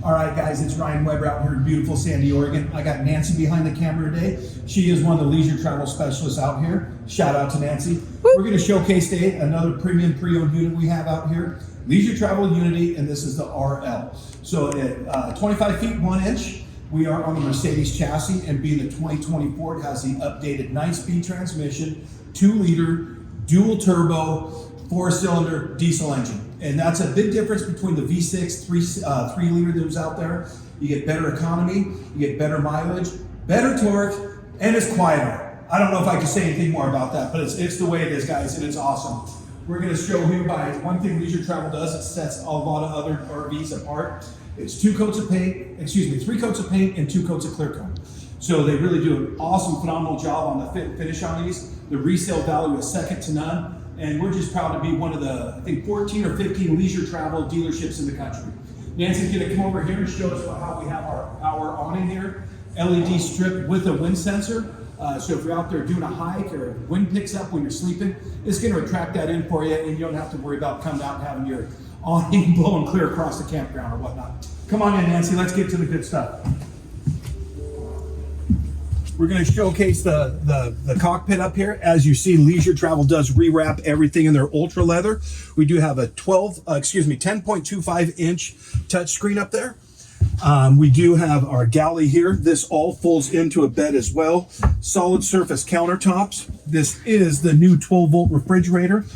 All right, guys, it's Ryan Weber out here in beautiful Sandy, Oregon. I got Nancy behind the camera today. She is one of the leisure travel specialists out here. Shout out to Nancy. We're going to showcase today another premium pre-owned unit we have out here. Leisure Travel Unity, and this is the RL. So at 25 feet 1 inch, we are on the Mercedes chassis, and being the 2024, it has the updated 9-speed transmission, 2-liter, dual turbo, 4-cylinder diesel engine. And that's a big difference between the V6 3-liter that was out there. You get better economy, you get better mileage, better torque, and it's quieter. I don't know if I can say anything more about that, but it's the way it is, guys, and it's awesome. We're going to show here by one thing Leisure Travel does, it sets a lot of other RVs apart. It's 3 coats of paint and 2 coats of clear coat. So they really do an awesome, phenomenal job on the fit and finish on these. The resale value is second to none. And we're just proud to be one of the, I think, 14 or 15 leisure travel dealerships in the country. Nancy's going to come over here and show us how we have our awning here. LED strip with a wind sensor. So if you're out there doing a hike or wind picks up when you're sleeping, it's going to attract that in for you, and you don't have to worry about coming out and having your awning blowing clear across the campground or whatnot. Come on in, Nancy. Let's get to the good stuff. We're going to showcase the cockpit up here. As you see, Leisure Travel does rewrap everything in their ultra leather. We do have a 10.25 inch touchscreen up there. We do have our galley here. This all folds into a bed as well. Solid surface countertops. This is the new 12-volt refrigerator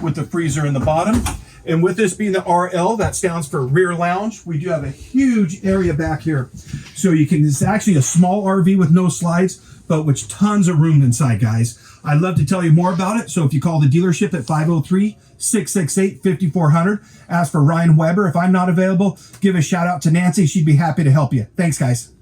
with the freezer in the bottom. And with this being the RL, that stands for rear lounge. We do have a huge area back here. So it's actually a small RV with no slides, but with tons of room inside, guys. I'd love to tell you more about it. So if you call the dealership at 503-668-5400, ask for Ryan Weber. If I'm not available, give a shout out to Nancy. She'd be happy to help you. Thanks, guys.